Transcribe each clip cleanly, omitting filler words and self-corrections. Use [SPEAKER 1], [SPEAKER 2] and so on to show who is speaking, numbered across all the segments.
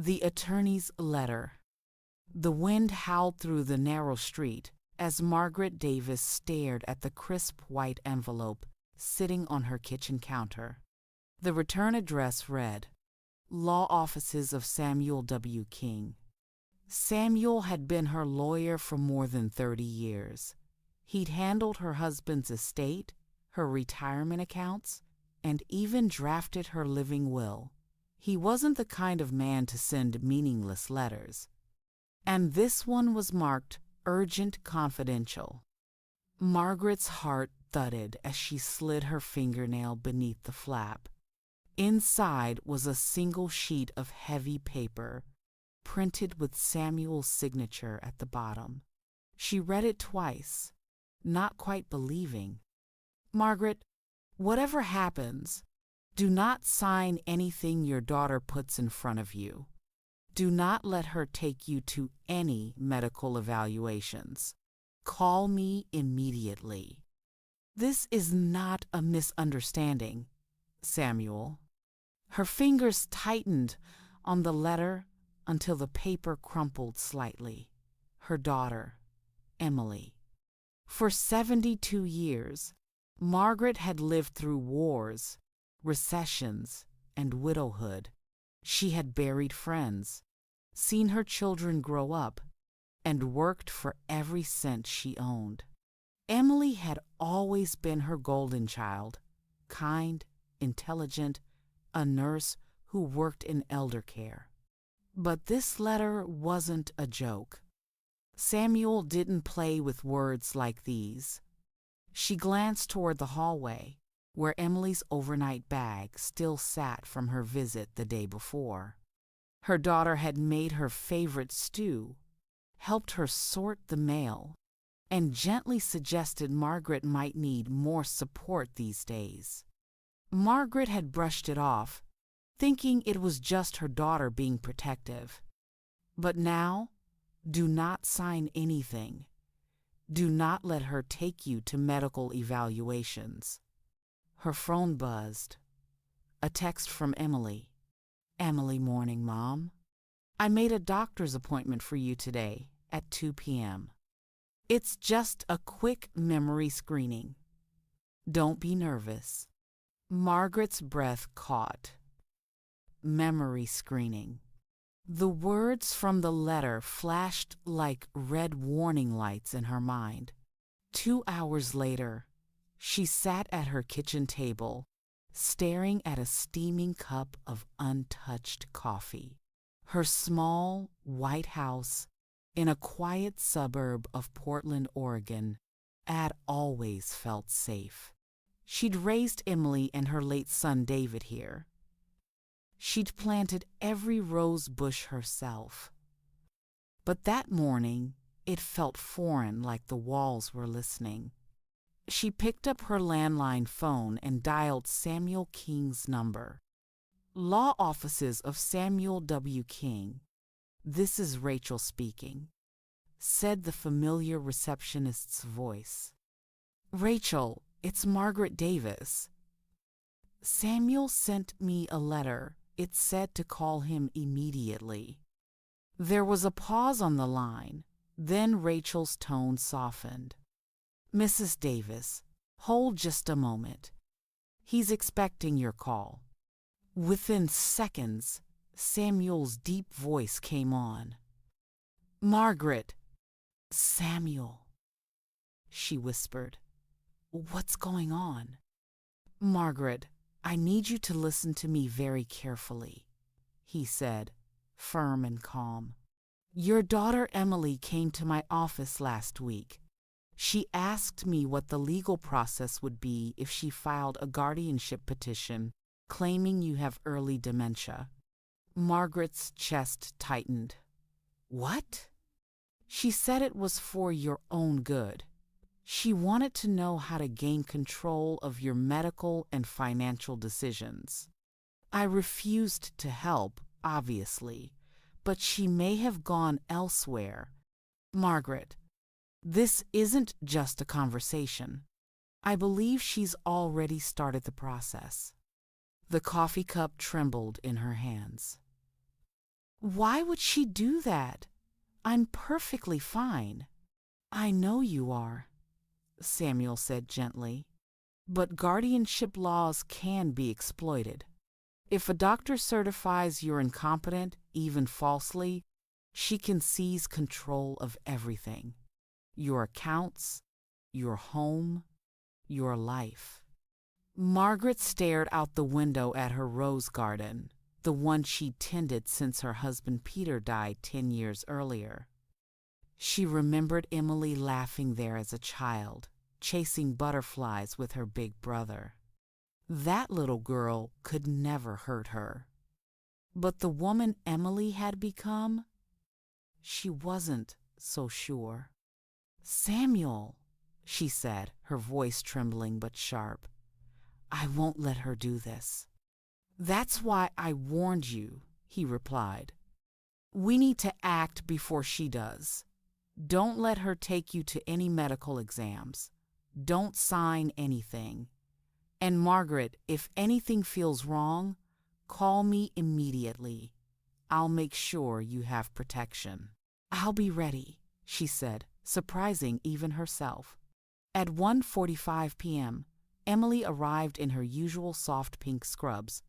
[SPEAKER 1] The attorney's letter. The wind howled through the narrow street as Margaret Davis stared at the crisp white envelope sitting on her kitchen counter. The return address read, Law Offices of Samuel W. King. Samuel had been her lawyer for more than 30 years. He'd handled her husband's estate, her retirement accounts, and even drafted her living will. He wasn't the kind of man to send meaningless letters. And this one was marked Urgent Confidential. Margaret's heart thudded as she slid her fingernail beneath the flap. Inside was a single sheet of heavy paper, printed with Samuel's signature at the bottom. She read it twice, not quite believing. Margaret, whatever happens, do not sign anything your daughter puts in front of you. Do not let her take you to any medical evaluations. Call me immediately. This is not a misunderstanding, Samuel. Her fingers tightened on the letter until the paper crumpled slightly. Her daughter, Emily. For 72 years, Margaret had lived through wars, recessions, and widowhood. She had buried friends, seen her children grow up, and worked for every cent she owned. Emily had always been her golden child, kind, intelligent, a nurse who worked in elder care. But this letter wasn't a joke. Samuel didn't play with words like these. She glanced toward the hallway, where Emily's overnight bag still sat from her visit the day before. Her daughter had made her favorite stew, helped her sort the mail, and gently suggested Margaret might need more support these days. Margaret had brushed it off, thinking it was just her daughter being protective. But now, do not sign anything. Do not let her take you to medical evaluations. Her phone buzzed. A text from Emily. Emily morning, Mom. I made a doctor's appointment for you today at 2 p.m. It's just a quick memory screening. Don't be nervous. Margaret's breath caught. Memory screening. The words from the letter flashed like red warning lights in her mind. 2 hours later, she sat at her kitchen table, staring at a steaming cup of untouched coffee. Her small, white house in a quiet suburb of Portland, Oregon, had always felt safe. She'd raised Emily and her late son David here. She'd planted every rose bush herself. But that morning, it felt foreign, like the walls were listening. She picked up her landline phone and dialed Samuel King's number. Law Offices of Samuel W. King. This is Rachel speaking, said the familiar receptionist's voice. Rachel, it's Margaret Davis. Samuel sent me a letter. It said to call him immediately. There was a pause on the line. Then Rachel's tone softened. Mrs. Davis, hold just a moment. He's expecting your call. Within seconds, Samuel's deep voice came on. Margaret. Samuel, she whispered. What's going on? Margaret, I need you to listen to me very carefully, he said, firm and calm. Your daughter Emily came to my office last week. She asked me what the legal process would be if she filed a guardianship petition claiming you have early dementia. Margaret's chest tightened. What? She said it was for your own good. She wanted to know how to gain control of your medical and financial decisions. I refused to help, obviously, but she may have gone elsewhere. Margaret, this isn't just a conversation. I believe she's already started the process. The coffee cup trembled in her hands. Why would she do that? I'm perfectly fine. I know you are, Samuel said gently. But guardianship laws can be exploited. If a doctor certifies you're incompetent, even falsely, she can seize control of everything. Your accounts, your home, your life. Margaret stared out the window at her rose garden, the one she'd tended since her husband Peter died 10 years earlier. She remembered Emily laughing there as a child, chasing butterflies with her big brother. That little girl could never hurt her. But the woman Emily had become, she wasn't so sure. Samuel, she said, her voice trembling but sharp, I won't let her do this. That's why I warned you, he replied. We need to act before she does. Don't let her take you to any medical exams. Don't sign anything. And Margaret, if anything feels wrong, call me immediately. I'll make sure you have protection. I'll be ready, she said, surprising even herself. At 1:45 p.m., Emily arrived in her usual soft pink scrubs,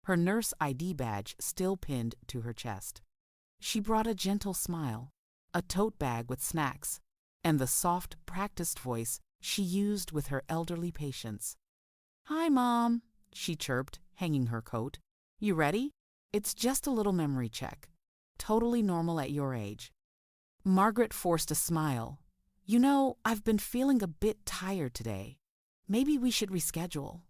[SPEAKER 1] her nurse ID badge still pinned to her chest. She brought a gentle smile, a tote bag with snacks, and the soft, practiced voice she used with her elderly patients. Hi, Mom, she chirped, hanging her coat. You ready? It's just a little memory check. Totally normal at your age. Margaret forced a smile. You know, I've been feeling a bit tired today. Maybe we should reschedule.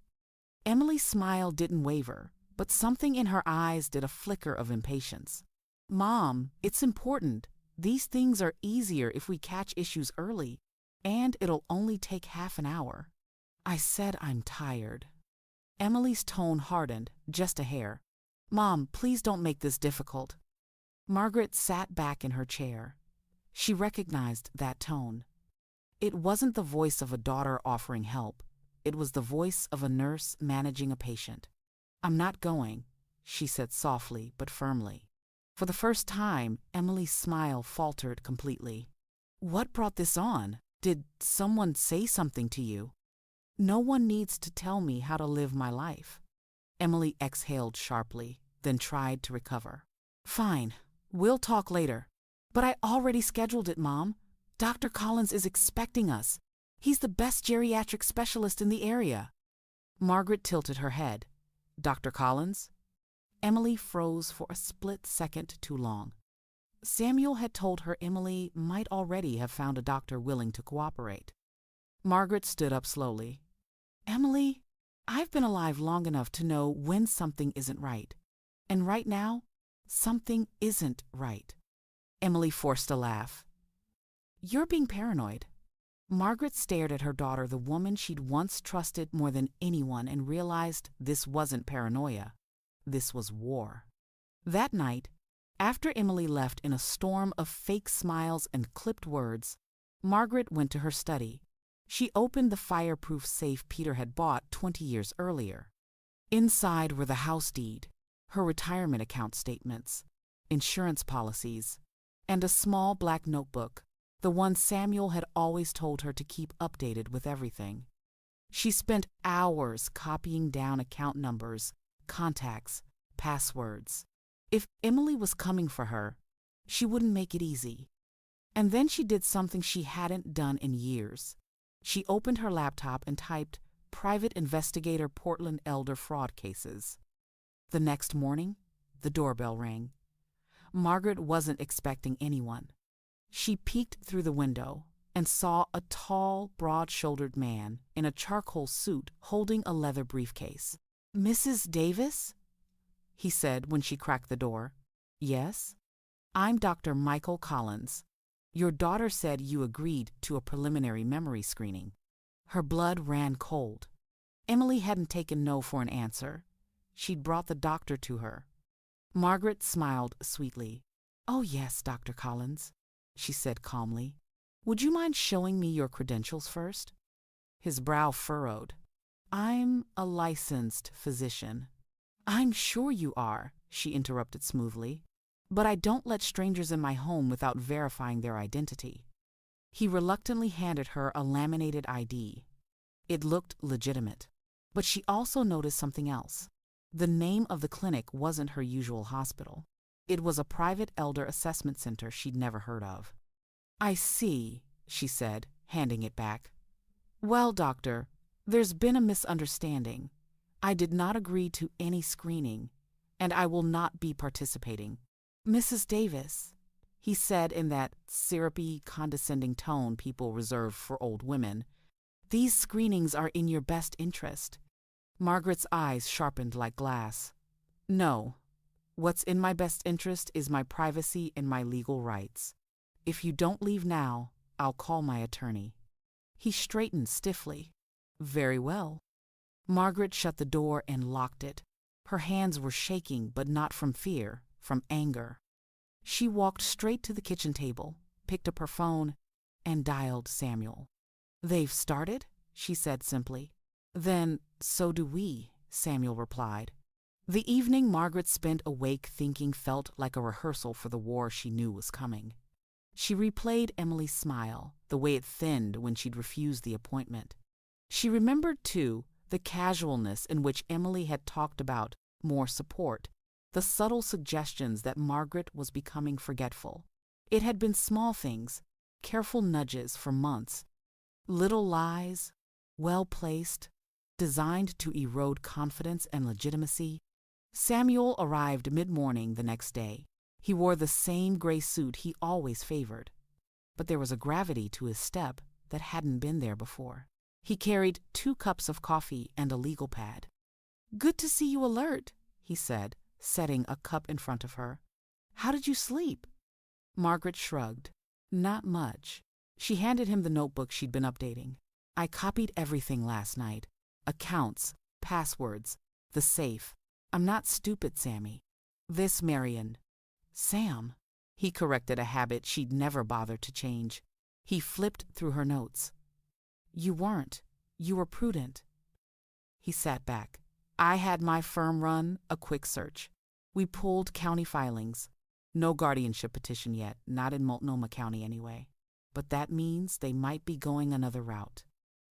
[SPEAKER 1] Emily's smile didn't waver, but something in her eyes did a flicker of impatience. Mom, it's important. These things are easier if we catch issues early, and it'll only take half an hour. I said I'm tired. Emily's tone hardened, just a hair. Mom, please don't make this difficult. Margaret sat back in her chair. She recognized that tone. It wasn't the voice of a daughter offering help. It was the voice of a nurse managing a patient. I'm not going, she said softly but firmly. For the first time, Emily's smile faltered completely. What brought this on? Did someone say something to you? No one needs to tell me how to live my life. Emily exhaled sharply, then tried to recover. Fine, we'll talk later. But I already scheduled it, Mom. Dr. Collins is expecting us. He's the best geriatric specialist in the area. Margaret tilted her head. Dr. Collins? Emily froze for a split second too long. Samuel had told her Emily might already have found a doctor willing to cooperate. Margaret stood up slowly. Emily, I've been alive long enough to know when something isn't right. And right now, something isn't right. Emily forced a laugh. You're being paranoid. Margaret stared at her daughter, the woman she'd once trusted more than anyone, and realized this wasn't paranoia. This was war. That night, after Emily left in a storm of fake smiles and clipped words, Margaret went to her study. She opened the fireproof safe Peter had bought 20 years earlier. Inside were the house deed, her retirement account statements, insurance policies, and a small black notebook, the one Samuel had always told her to keep updated with everything. She spent hours copying down account numbers, contacts, passwords. If Emily was coming for her, she wouldn't make it easy. And then she did something she hadn't done in years. She opened her laptop and typed Private Investigator Portland Elder Fraud Cases. The next morning, the doorbell rang. Margaret wasn't expecting anyone. She peeked through the window and saw a tall, broad-shouldered man in a charcoal suit holding a leather briefcase. Mrs. Davis? He said when she cracked the door. Yes? I'm Dr. Michael Collins. Your daughter said you agreed to a preliminary memory screening. Her blood ran cold. Emily hadn't taken no for an answer. She'd brought the doctor to her. Margaret smiled sweetly. Oh yes, Dr. Collins, she said calmly. Would you mind showing me your credentials first? His brow furrowed. I'm a licensed physician. I'm sure you are, she interrupted smoothly. but I don't let strangers in my home without verifying their identity." He reluctantly handed her a laminated ID. It looked legitimate. But she also noticed something else. The name of the clinic wasn't her usual hospital. It was a private elder assessment center she'd never heard of. "I see," she said, handing it back. "Well, doctor, there's been a misunderstanding. I did not agree to any screening, and I will not be participating." "Mrs. Davis," he said in that syrupy, condescending tone people reserve for old women, "these screenings are in your best interest." Margaret's eyes sharpened like glass. "No. What's in my best interest is my privacy and my legal rights. If you don't leave now, I'll call my attorney." He straightened stiffly. "Very well." Margaret shut the door and locked it. Her hands were shaking, but not from fear, from anger. She walked straight to the kitchen table, picked up her phone, and dialed Samuel. "They've started?" she said simply. "Then so do we," Samuel replied. The evening Margaret spent awake thinking felt like a rehearsal for the war she knew was coming. She replayed Emily's smile, the way it thinned when she'd refused the appointment. She remembered, too, the casualness in which Emily had talked about more support, the subtle suggestions that Margaret was becoming forgetful. It had been small things, careful nudges for months, little lies, well-placed, designed to erode confidence and legitimacy. Samuel arrived mid-morning the next day. He wore the same gray suit he always favored, but there was a gravity to his step that hadn't been there before. He carried 2 cups of coffee and a legal pad. "Good to see you alert," he said, setting a cup in front of her. "How did you sleep?" Margaret shrugged. "Not much." She handed him the notebook she'd been updating. "I copied everything last night. Accounts, passwords, the safe. I'm not stupid, Sammy." "This Marion." "Sam." He corrected a habit she'd never bothered to change. He flipped through her notes. "You weren't. You were prudent." He sat back. "I had my firm run a quick search. We pulled county filings. No guardianship petition yet, not in Multnomah County anyway. But that means they might be going another route.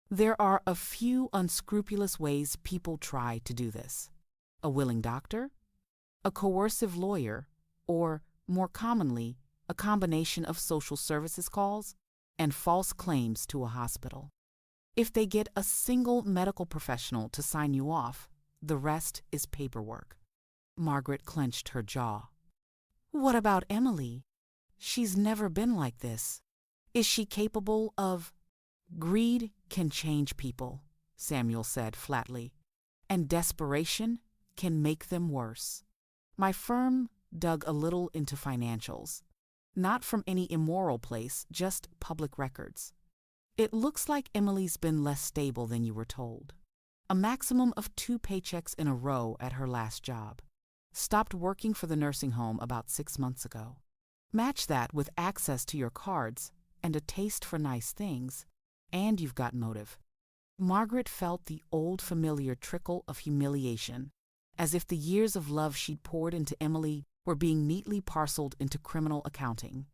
[SPEAKER 1] There are a few unscrupulous ways people try to do this. A willing doctor, a coercive lawyer, or, more commonly, a combination of social services calls and false claims to a hospital. If they get a single medical professional to sign you off, the rest is paperwork." Margaret clenched her jaw. "What about Emily? She's never been like this. Is she capable of—" "Greed can change people," Samuel said flatly, "and desperation can make them worse." My firm dug a little into financials. Not from any immoral place, just public records. It looks like Emily's been less stable than you were told. A maximum of 2 paychecks in a row at her last job. Stopped working for the nursing home about 6 months ago. Match that with access to your cards and a taste for nice things, and you've got motive. Margaret felt the old familiar trickle of humiliation, as if the years of love she'd poured into Emily were being neatly parceled into criminal accounting.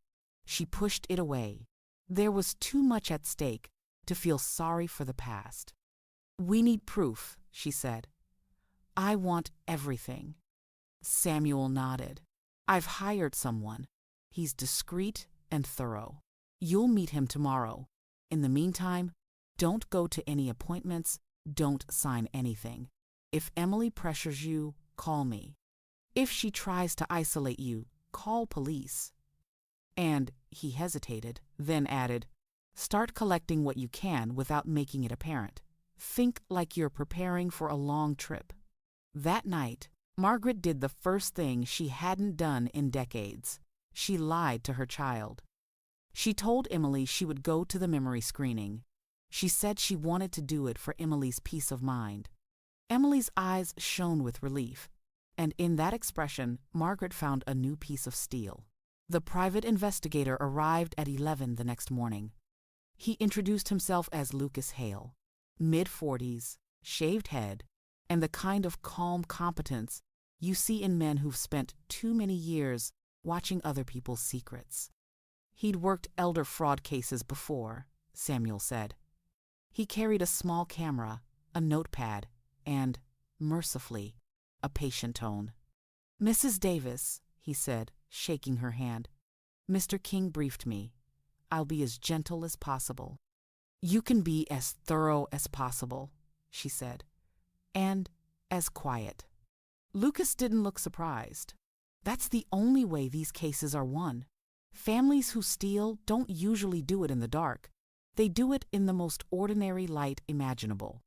[SPEAKER 1] She pushed it away. There was too much at stake to feel sorry for the past. "We need proof," she said. "I want everything." Samuel nodded. "I've hired someone. He's discreet and thorough. You'll meet him tomorrow. In the meantime, don't go to any appointments, don't sign anything. If Emily pressures you, call me. If she tries to isolate you, call police." And he hesitated, then added, "Start collecting what you can without making it apparent. Think like you're preparing for a long trip." That night, Margaret did the first thing she hadn't done in decades. She lied to her child. She told Emily she would go to the memory screening. She said she wanted to do it for Emily's peace of mind. Emily's eyes shone with relief, and in that expression, Margaret found a new piece of steel. The private investigator arrived at 11 the next morning. He introduced himself as Lucas Hale, mid-40s, shaved head, and the kind of calm competence you see in men who've spent too many years watching other people's secrets. He'd worked elder fraud cases before, Samuel said. He carried a small camera, a notepad, and, mercifully, a patient tone. "Mrs. Davis," he said, shaking her hand, "Mr. King briefed me. I'll be as gentle as possible." "You can be as thorough as possible," she said, "and as quiet." Lucas didn't look surprised. That's the only way these cases are won. Families who steal don't usually do it in the dark. They do it in the most ordinary light imaginable.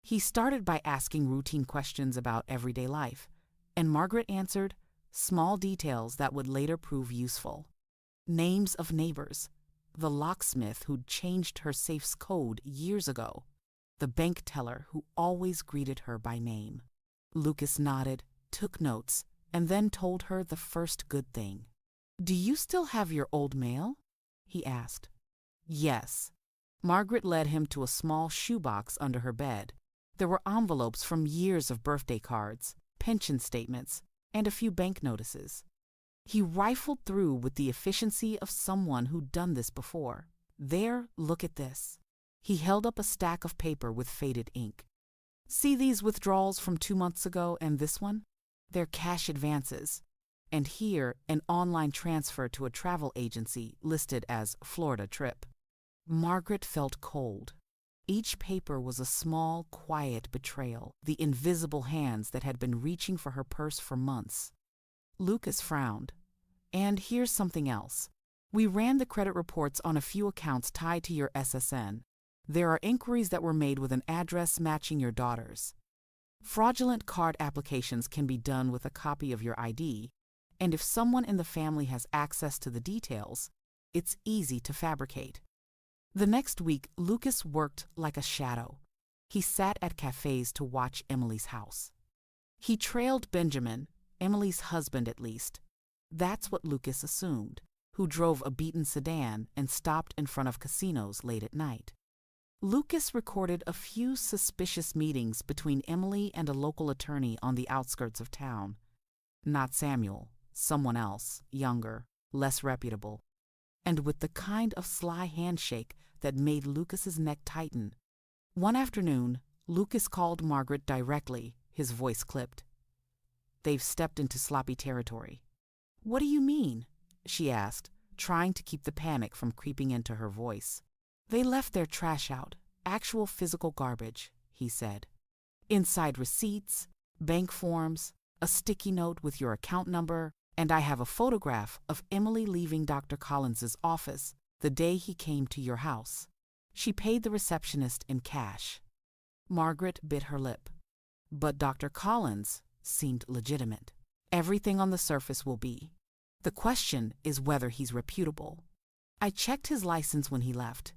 [SPEAKER 1] He started by asking routine questions about everyday life, and Margaret answered small details that would later prove useful. Names of neighbors, the locksmith who'd changed her safe's code years ago, the bank teller who always greeted her by name. Lucas nodded, took notes, and then told her the first good thing. "Do you still have your old mail?" he asked. "Yes." Margaret led him to a small shoebox under her bed. There were envelopes from years of birthday cards, pension statements, and a few bank notices. He rifled through with the efficiency of someone who'd done this before. "There, look at this." He held up a stack of paper with faded ink. "See these withdrawals from 2 months ago and this one? They're cash advances. And here, an online transfer to a travel agency listed as Florida trip." Margaret felt cold. Each paper was a small, quiet betrayal, the invisible hands that had been reaching for her purse for months. Lucas frowned. "And here's something else. We ran the credit reports on a few accounts tied to your SSN. There are inquiries that were made with an address matching your daughter's. Fraudulent card applications can be done with a copy of your ID, and if someone in the family has access to the details, it's easy to fabricate." The next week, Lucas worked like a shadow. He sat at cafes to watch Emily's house. He trailed Benjamin, Emily's husband at least. That's what Lucas assumed, who drove a beaten sedan and stopped in front of casinos late at night. Lucas recorded a few suspicious meetings between Emily and a local attorney on the outskirts of town. Not Samuel, someone else, younger, less reputable, and with the kind of sly handshake that made Lucas's neck tighten. One afternoon, Lucas called Margaret directly, his voice clipped. "They've stepped into sloppy territory." "What do you mean?" she asked, trying to keep the panic from creeping into her voice. "They left their trash out, actual physical garbage," he said. "Inside receipts, bank forms, a sticky note with your account number, and I have a photograph of Emily leaving Dr. Collins's office the day he came to your house. She paid the receptionist in cash." Margaret bit her lip. But Dr. Collins seemed legitimate. "Everything on the surface will be. The question is whether he's reputable. I checked his license when he left.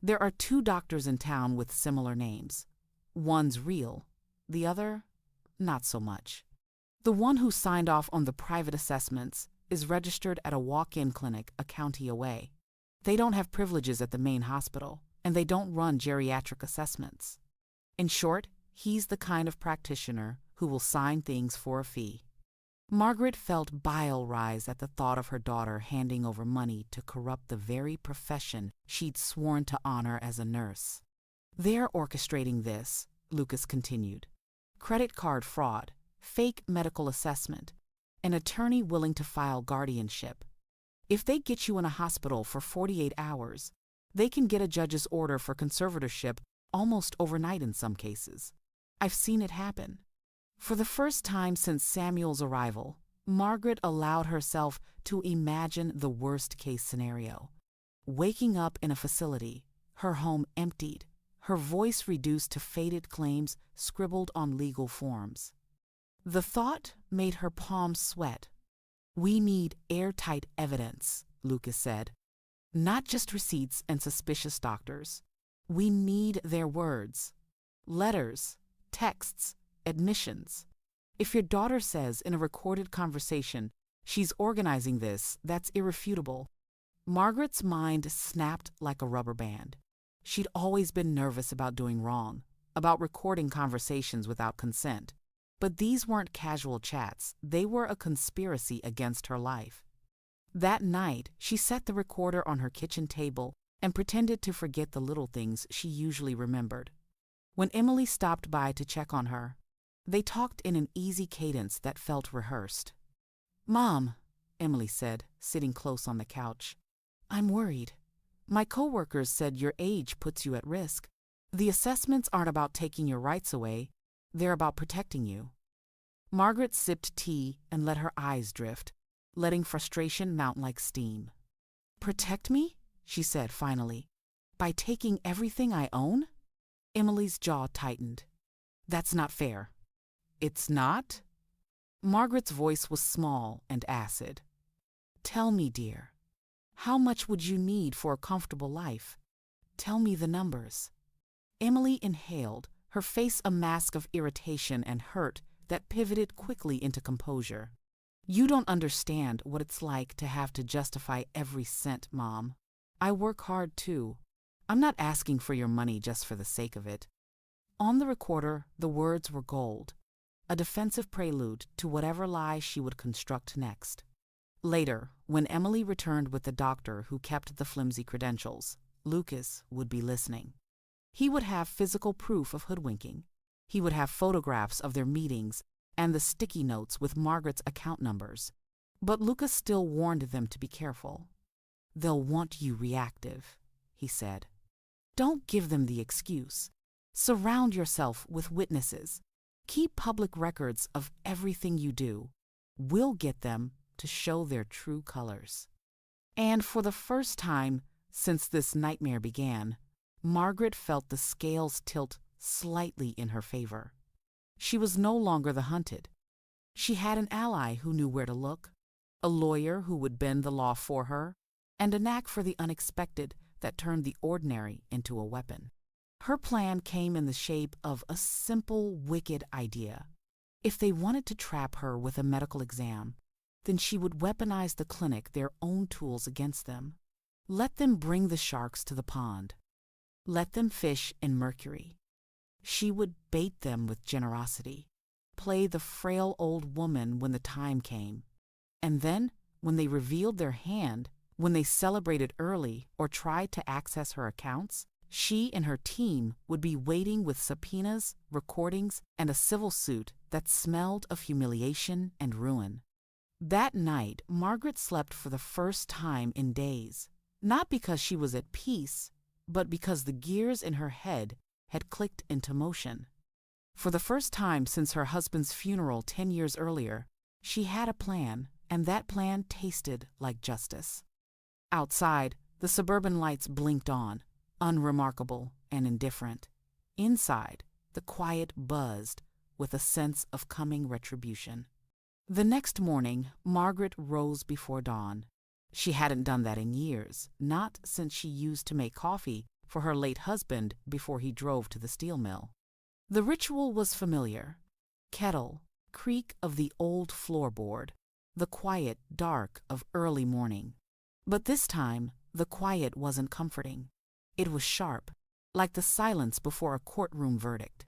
[SPEAKER 1] There are 2 doctors in town with similar names. One's real, the other, not so much. The one who signed off on the private assessments is registered at a walk-in clinic a county away. They don't have privileges at the main hospital, and they don't run geriatric assessments. In short, he's the kind of practitioner who will sign things for a fee." Margaret felt bile rise at the thought of her daughter handing over money to corrupt the very profession she'd sworn to honor as a nurse. "They're orchestrating this," Lucas continued. "Credit card fraud, fake medical assessment, an attorney willing to file guardianship. If they get you in a hospital for 48 hours, they can get a judge's order for conservatorship almost overnight in some cases. I've seen it happen." For the first time since Samuel's arrival, Margaret allowed herself to imagine the worst-case scenario. Waking up in a facility, her home emptied, her voice reduced to faded claims scribbled on legal forms. The thought made her palms sweat. "We need airtight evidence," Lucas said. "Not just receipts and suspicious doctors. We need their words. Letters, texts, admissions. If your daughter says in a recorded conversation she's organizing this, that's irrefutable." Margaret's mind snapped like a rubber band. She'd always been nervous about doing wrong, about recording conversations without consent. But these weren't casual chats, they were a conspiracy against her life. That night, she set the recorder on her kitchen table and pretended to forget the little things she usually remembered. When Emily stopped by to check on her, they talked in an easy cadence that felt rehearsed. "Mom," Emily said, sitting close on the couch, "I'm worried. My coworkers said your age puts you at risk. The assessments aren't about taking your rights away, they're about protecting you." Margaret sipped tea and let her eyes drift, letting frustration mount like steam. "Protect me?" she said finally. "By taking everything I own?" Emily's jaw tightened. "That's not fair." "It's not?" Margaret's voice was small and acid. "Tell me, dear, how much would you need for a comfortable life? Tell me the numbers." Emily inhaled, her face a mask of irritation and hurt that pivoted quickly into composure. "You don't understand what it's like to have to justify every cent, Mom. I work hard too. I'm not asking for your money just for the sake of it." On the recorder, the words were gold, a defensive prelude to whatever lie she would construct next. Later, when Emily returned with the doctor who kept the flimsy credentials, Lucas would be listening. He would have physical proof of hoodwinking. He would have photographs of their meetings and the sticky notes with Margaret's account numbers. But Lucas still warned them to be careful. "They'll want you reactive," he said. "Don't give them the excuse. Surround yourself with witnesses. Keep public records of everything you do. We'll get them to show their true colors." And for the first time since this nightmare began, Margaret felt the scales tilt slightly in her favor. She was no longer the hunted. She had an ally who knew where to look, a lawyer who would bend the law for her, and a knack for the unexpected that turned the ordinary into a weapon. Her plan came in the shape of a simple, wicked idea. If they wanted to trap her with a medical exam, then she would weaponize the clinic, their own tools against them. Let them bring the sharks to the pond. Let them fish in mercury. She would bait them with generosity, play the frail old woman when the time came. And then, when they revealed their hand, when they celebrated early or tried to access her accounts, she and her team would be waiting with subpoenas, recordings, and a civil suit that smelled of humiliation and ruin. That night, Margaret slept for the first time in days, not because she was at peace, but because the gears in her head had clicked into motion. For the first time since her husband's funeral 10 years earlier, she had a plan, and that plan tasted like justice. Outside, the suburban lights blinked on, unremarkable and indifferent. Inside, the quiet buzzed with a sense of coming retribution. The next morning, Margaret rose before dawn. She hadn't done that in years, not since she used to make coffee for her late husband before he drove to the steel mill. The ritual was familiar. Kettle, creak of the old floorboard, the quiet dark of early morning. But this time, the quiet wasn't comforting. It was sharp, like the silence before a courtroom verdict.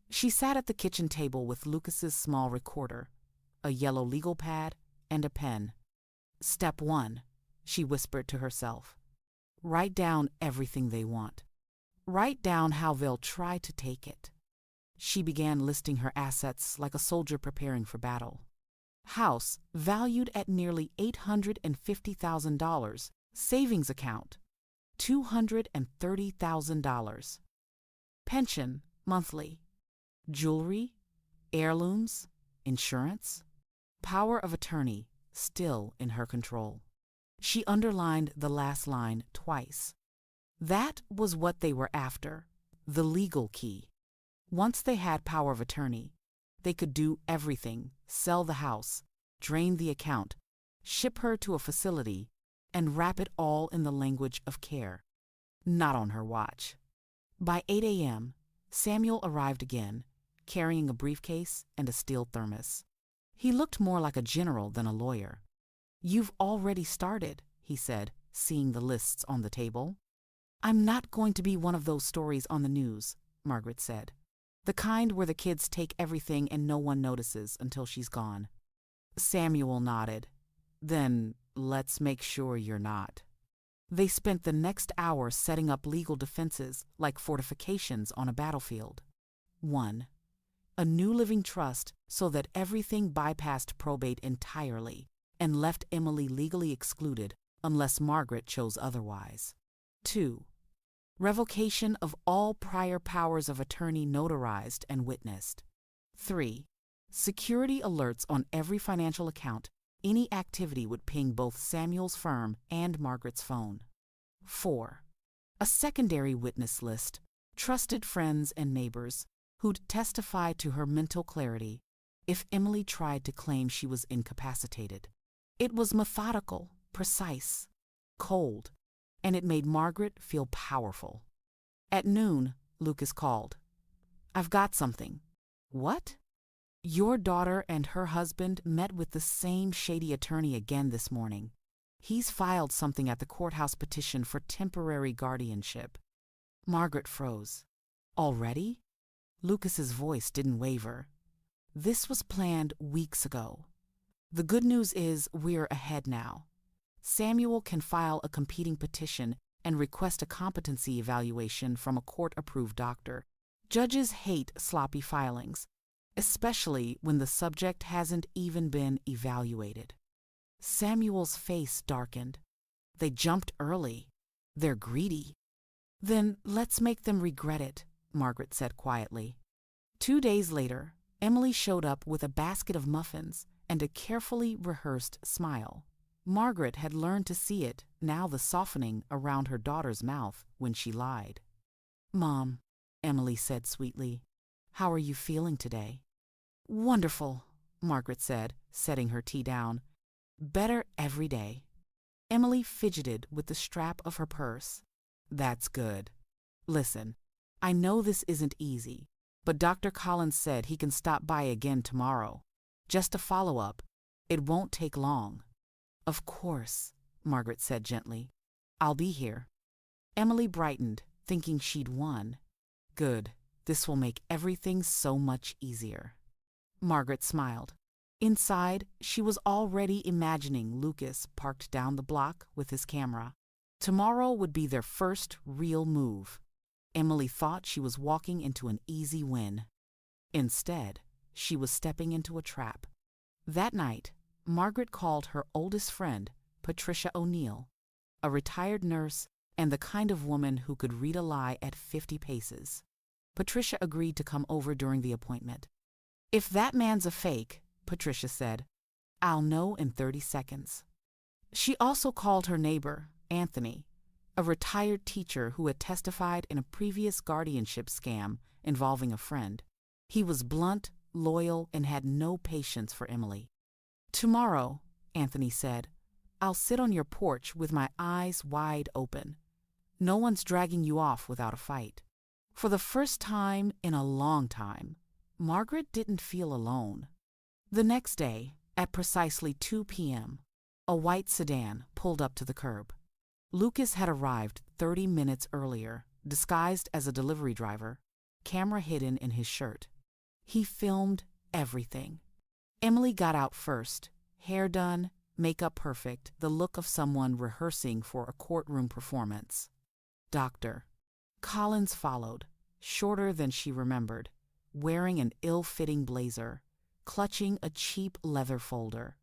[SPEAKER 1] She sat at the kitchen table with Lucas's small recorder, a yellow legal pad, and a pen. "Step 1, she whispered to herself. "Write down everything they want. Write down how they'll try to take it." She began listing her assets like a soldier preparing for battle. House, valued at nearly $850,000. Savings account, $230,000. Pension, monthly. Jewelry, heirlooms, insurance. Power of attorney, still in her control. She underlined the last line twice. That was what they were after, the legal key. Once they had power of attorney, they could do everything: sell the house, drain the account, ship her to a facility, and wrap it all in the language of care. Not on her watch. By 8 a.m., Samuel arrived again, carrying a briefcase and a steel thermos. He looked more like a general than a lawyer. "You've already started," he said, seeing the lists on the table. "I'm not going to be one of those stories on the news," Margaret said. "The kind where the kids take everything and no one notices until she's gone." Samuel nodded. "Then let's make sure you're not. They spent the next hour setting up legal defenses like fortifications on a battlefield. 1. A new living trust so that everything bypassed probate entirely and left Emily legally excluded unless Margaret chose otherwise. 2. Revocation of all prior powers of attorney notarized and witnessed. 3. Security alerts on every financial account. Any activity would ping both Samuel's firm and Margaret's phone. 4. A secondary witness list, trusted friends and neighbors who'd testify to her mental clarity if Emily tried to claim she was incapacitated. It was methodical, precise, cold, and it made Margaret feel powerful. At noon, Lucas called. "I've got something." "What?" "Your daughter and her husband met with the same shady attorney again this morning. He's filed something at the courthouse petition for temporary guardianship." Margaret froze. "Already?" Lucas's voice didn't waver. "This was planned weeks ago. The good news is we're ahead now. Samuel can file a competing petition and request a competency evaluation from a court-approved doctor. Judges hate sloppy filings, especially when the subject hasn't even been evaluated." Samuel's face darkened. "They jumped early. They're greedy." "Then let's make them regret it," Margaret said quietly. 2 days later, Emily showed up with a basket of muffins and a carefully rehearsed smile. Margaret had learned to see it, now the softening around her daughter's mouth when she lied. "Mom," Emily said sweetly, "how are you feeling today?" "Wonderful," Margaret said, setting her tea down. "Better every day." Emily fidgeted with the strap of her purse. "That's good. Listen, I know this isn't easy, but Dr. Collins said he can stop by again tomorrow. Just a follow-up. It won't take long." "Of course," Margaret said gently. "I'll be here." Emily brightened, thinking she'd won. "Good. This will make everything so much easier." Margaret smiled. Inside, she was already imagining Lucas parked down the block with his camera. Tomorrow would be their first real move. Emily thought she was walking into an easy win. Instead, she was stepping into a trap. That night, Margaret called her oldest friend, Patricia O'Neill, a retired nurse and the kind of woman who could read a lie at 50 paces. Patricia agreed to come over during the appointment. "If that man's a fake," Patricia said, "I'll know in 30 seconds." She also called her neighbor, Anthony, a retired teacher who had testified in a previous guardianship scam involving a friend. He was blunt, loyal, and had no patience for Emily. "Tomorrow," Anthony said, "I'll sit on your porch with my eyes wide open. No one's dragging you off without a fight." For the first time in a long time, Margaret didn't feel alone. The next day, at precisely 2 p.m., a white sedan pulled up to the curb. Lucas had arrived 30 minutes earlier, disguised as a delivery driver, camera hidden in his shirt. He filmed everything. Emily got out first, hair done, makeup perfect, the look of someone rehearsing for a courtroom performance. Dr. Collins followed, shorter than she remembered, wearing an ill-fitting blazer, clutching a cheap leather folder.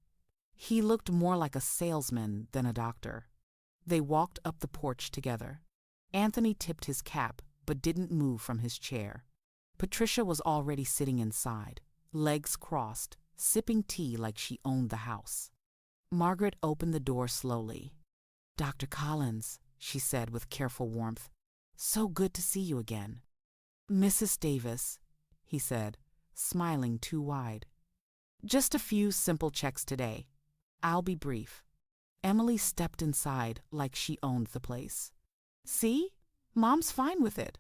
[SPEAKER 1] He looked more like a salesman than a doctor. They walked up the porch together. Anthony tipped his cap but didn't move from his chair. Patricia was already sitting inside, legs crossed, sipping tea like she owned the house. Margaret opened the door slowly. "Dr. Collins," she said with careful warmth, "so good to see you again." "Mrs. Davis," he said, smiling too wide. "Just a few simple checks today. I'll be brief." Emily stepped inside like she owned the place. "See? Mom's fine with it."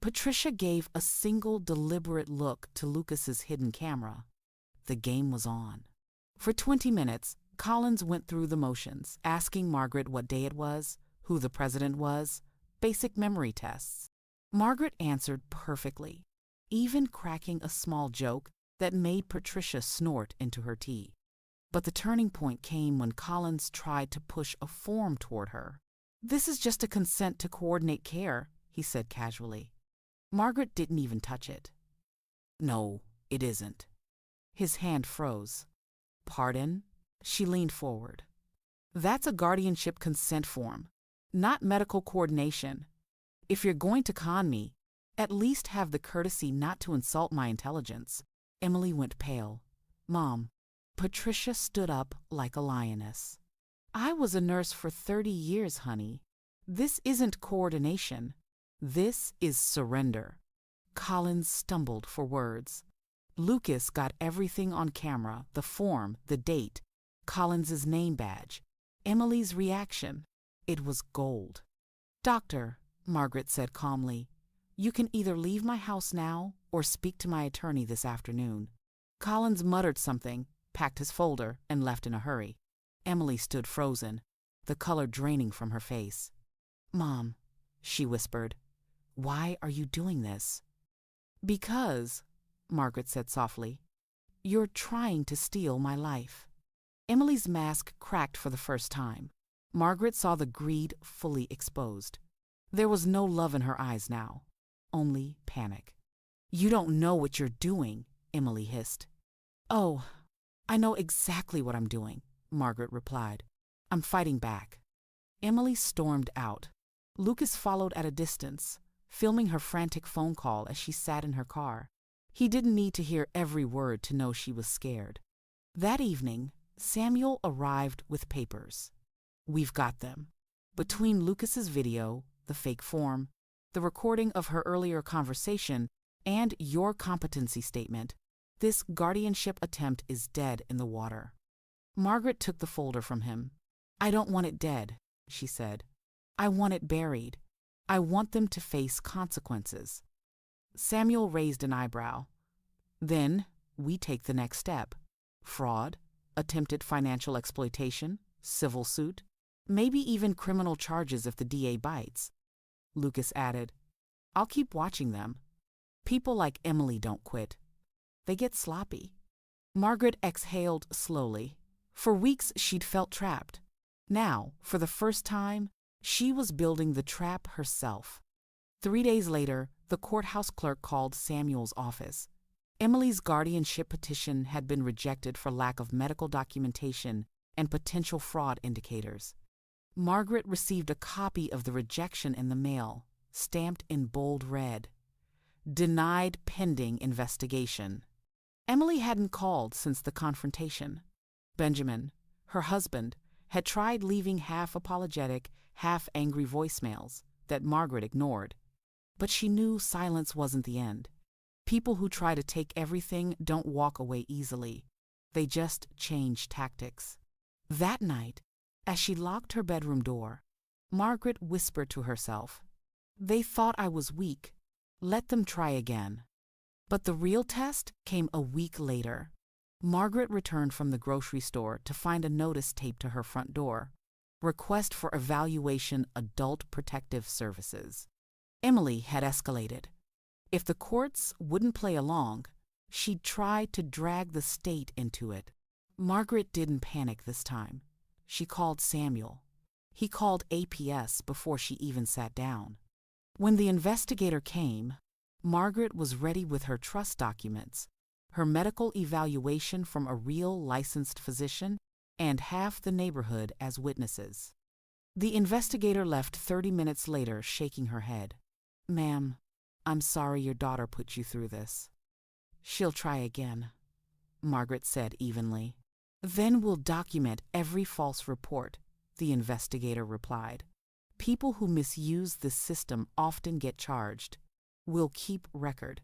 [SPEAKER 1] Patricia gave a single deliberate look to Lucas's hidden camera. The game was on. For 20 minutes, Collins went through the motions, asking Margaret what day it was, who the president was, basic memory tests. Margaret answered perfectly, even cracking a small joke that made Patricia snort into her tea. But the turning point came when Collins tried to push a form toward her. "This is just a consent to coordinate care," he said casually. Margaret didn't even touch it. "No, it isn't." His hand froze. "Pardon?" She leaned forward. "That's a guardianship consent form, not medical coordination. If you're going to con me, at least have the courtesy not to insult my intelligence." Emily went pale. "Mom." Patricia stood up like a lioness. "I was a nurse for 30 years, honey. This isn't coordination. This is surrender." Collins stumbled for words. Lucas got everything on camera, the form, the date, Collins's name badge, Emily's reaction. It was gold. "Doctor," Margaret said calmly, "you can either leave my house now or speak to my attorney this afternoon." Collins muttered something, packed his folder, and left in a hurry. Emily stood frozen, the color draining from her face. "Mom," she whispered, "why are you doing this?" "Because," Margaret said softly, "you're trying to steal my life." Emily's mask cracked for the first time. Margaret saw the greed fully exposed. There was no love in her eyes now, only panic. "You don't know what you're doing," Emily hissed. "Oh, I know exactly what I'm doing," Margaret replied. "I'm fighting back." Emily stormed out. Lucas followed at a distance, filming her frantic phone call as she sat in her car. He didn't need to hear every word to know she was scared. That evening, Samuel arrived with papers. "We've got them." Between Lucas's video, the fake form, the recording of her earlier conversation, and your competency statement, this guardianship attempt is dead in the water. Margaret took the folder from him. "I don't want it dead," she said. "I want it buried. I want them to face consequences." Samuel raised an eyebrow. "Then we take the next step. Fraud, attempted financial exploitation, civil suit, maybe even criminal charges if the DA bites." Lucas added, "I'll keep watching them. People like Emily don't quit. They get sloppy." Margaret exhaled slowly. For weeks she'd felt trapped. Now, for the first time, she was building the trap herself. 3 days later, the courthouse clerk called Samuel's office. Emily's guardianship petition had been rejected for lack of medical documentation and potential fraud indicators. Margaret received a copy of the rejection in the mail, stamped in bold red. "Denied pending investigation." Emily hadn't called since the confrontation. Benjamin, her husband, had tried leaving half apologetic, half angry voicemails that Margaret ignored. But she knew silence wasn't the end. People who try to take everything don't walk away easily. They just change tactics. That night, as she locked her bedroom door, Margaret whispered to herself, "They thought I was weak. Let them try again." But the real test came a week later. Margaret returned from the grocery store to find a notice taped to her front door. Request for evaluation adult protective services. Emily had escalated. If the courts wouldn't play along, she'd try to drag the state into it. Margaret didn't panic this time. She called Samuel. He called APS before she even sat down. When the investigator came, Margaret was ready with her trust documents, her medical evaluation from a real licensed physician, and half the neighborhood as witnesses. The investigator left 30 minutes later, shaking her head. "Ma'am, I'm sorry your daughter put you through this." "She'll try again," Margaret said evenly. "Then we'll document every false report," the investigator replied. "People who misuse this system often get charged. We'll keep record."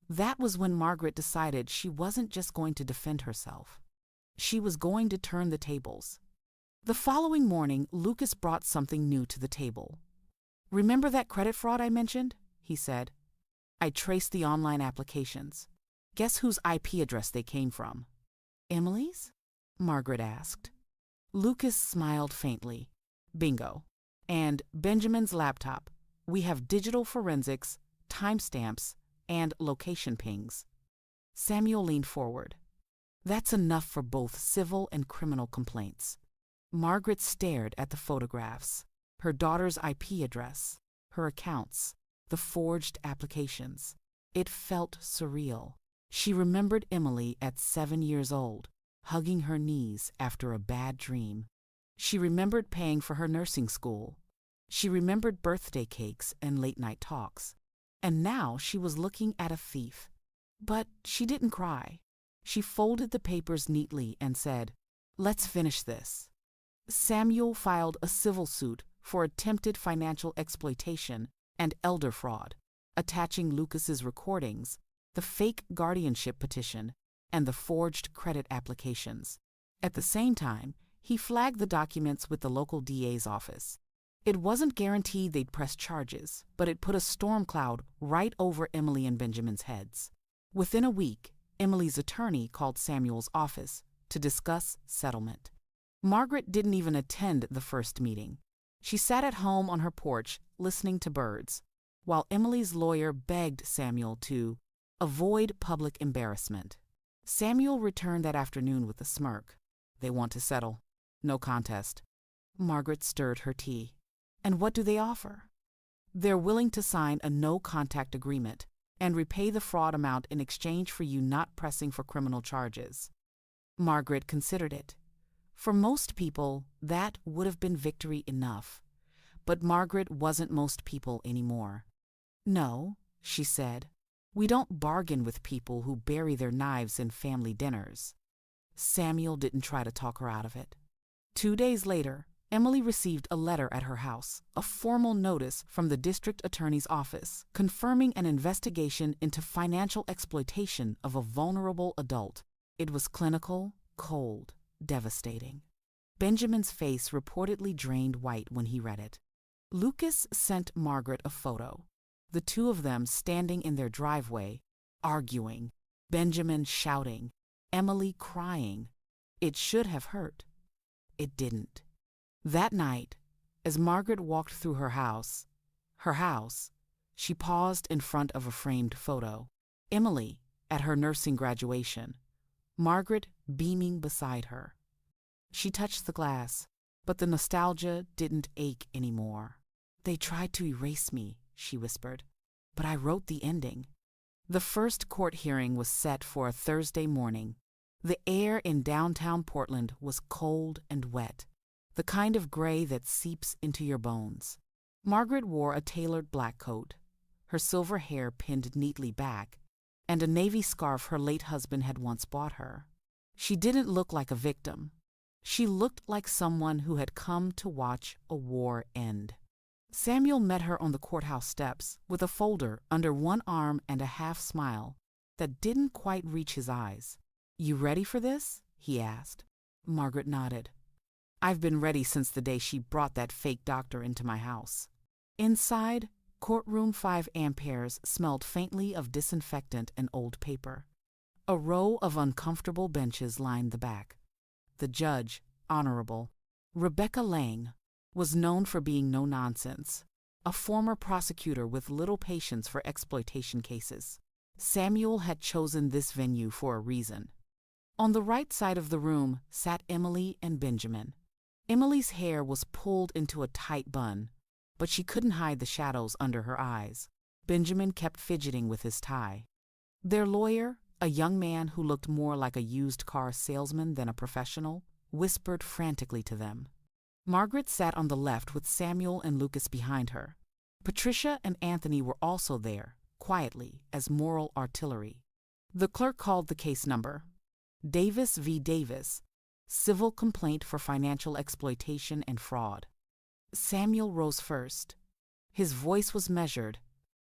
[SPEAKER 1] That was when Margaret decided she wasn't just going to defend herself. She was going to turn the tables. The following morning, Lucas brought something new to the table. "Remember that credit fraud I mentioned?" he said. "I traced the online applications. Guess whose IP address they came from?" "Emily's?" Margaret asked. Lucas smiled faintly. "Bingo. And Benjamin's laptop. We have digital forensics, timestamps, and location pings." Samuel leaned forward. That's enough for both civil and criminal complaints. Margaret stared at the photographs, her daughter's IP address, her accounts, the forged applications. It felt surreal. She remembered Emily at 7 years old, hugging her knees after a bad dream. She remembered paying for her nursing school. She remembered birthday cakes and late-night talks. And now she was looking at a thief. But she didn't cry. She folded the papers neatly and said, "Let's finish this." Samuel filed a civil suit for attempted financial exploitation and elder fraud, attaching Lucas's recordings, the fake guardianship petition, and the forged credit applications. At the same time, he flagged the documents with the local DA's office. It wasn't guaranteed they'd press charges, but it put a storm cloud right over Emily and Benjamin's heads. Within a week, Emily's attorney called Samuel's office to discuss settlement. Margaret didn't even attend the first meeting. She sat at home on her porch listening to birds, while Emily's lawyer begged Samuel to avoid public embarrassment. Samuel returned that afternoon with a smirk. "They want to settle. No contest." Margaret stirred her tea. "And what do they offer?" "They're willing to sign a no-contact agreement and repay the fraud amount in exchange for you not pressing for criminal charges." Margaret considered it. For most people, that would have been victory enough. But Margaret wasn't most people anymore. "No," she said, "we don't bargain with people who bury their knives in family dinners." Samuel didn't try to talk her out of it. 2 days later, Emily received a letter at her house, a formal notice from the district attorney's office, confirming an investigation into financial exploitation of a vulnerable adult. It was clinical, cold, devastating. Benjamin's face reportedly drained white when he read it. Lucas sent Margaret a photo. The two of them standing in their driveway, arguing, Benjamin shouting, Emily crying. It should have hurt. It didn't. That night, as Margaret walked through her house, she paused in front of a framed photo. Emily, at her nursing graduation, Margaret beaming beside her. She touched the glass, but the nostalgia didn't ache anymore. "They tried to erase me," she whispered, "but I wrote the ending." The first court hearing was set for a Thursday morning. The air in downtown Portland was cold and wet, the kind of gray that seeps into your bones. Margaret wore a tailored black coat, her silver hair pinned neatly back, and a navy scarf her late husband had once bought her. She didn't look like a victim. She looked like someone who had come to watch a war end. Samuel met her on the courthouse steps with a folder under one arm and a half-smile that didn't quite reach his eyes. "You ready for this?" he asked. Margaret nodded. "I've been ready since the day she brought that fake doctor into my house." Inside, courtroom 5 amperes smelled faintly of disinfectant and old paper. A row of uncomfortable benches lined the back. The judge, Honorable Rebecca Lang, was known for being no-nonsense, a former prosecutor with little patience for exploitation cases. Samuel had chosen this venue for a reason. On the right side of the room sat Emily and Benjamin. Emily's hair was pulled into a tight bun, but she couldn't hide the shadows under her eyes. Benjamin kept fidgeting with his tie. Their lawyer, a young man who looked more like a used car salesman than a professional, whispered frantically to them. Margaret sat on the left with Samuel and Lucas behind her. Patricia and Anthony were also there, quietly, as moral artillery. The clerk called the case number. Davis v. Davis, civil complaint for financial exploitation and fraud. Samuel rose first. His voice was measured,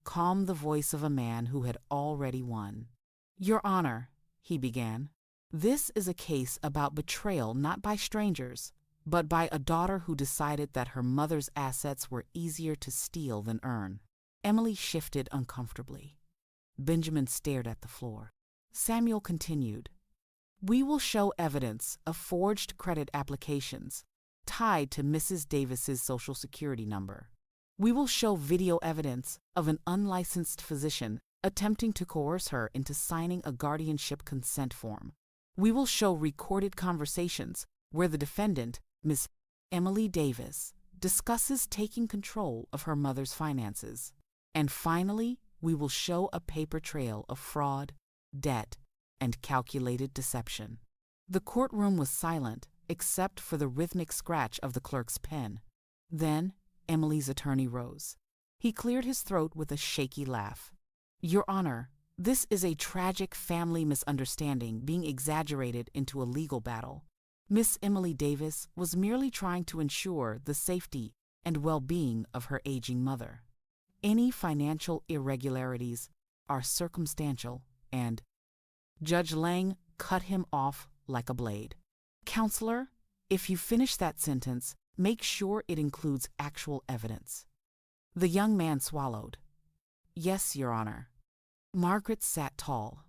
[SPEAKER 1] calm, the voice of a man who had already won. "Your Honor," he began, "this is a case about betrayal not by strangers, but by a daughter who decided that her mother's assets were easier to steal than earn." Emily shifted uncomfortably. Benjamin stared at the floor. Samuel continued, "We will show evidence of forged credit applications tied to Mrs. Davis's Social Security number. We will show video evidence of an unlicensed physician attempting to coerce her into signing a guardianship consent form. We will show recorded conversations where the defendant, Miss Emily Davis, discusses taking control of her mother's finances. And finally, we will show a paper trail of fraud, debt, and calculated deception. The courtroom was silent except for the rhythmic scratch of the clerk's pen. Then, Emily's attorney rose. He cleared his throat with a shaky laugh. Your Honor, this is a tragic family misunderstanding being exaggerated into a legal battle. Miss Emily Davis was merely trying to ensure the safety and well-being of her aging mother. Any financial irregularities are circumstantial and Judge Lang cut him off like a blade. Counselor, if you finish that sentence, make sure it includes actual evidence. The young man swallowed. Yes, Your Honor. Margaret sat tall.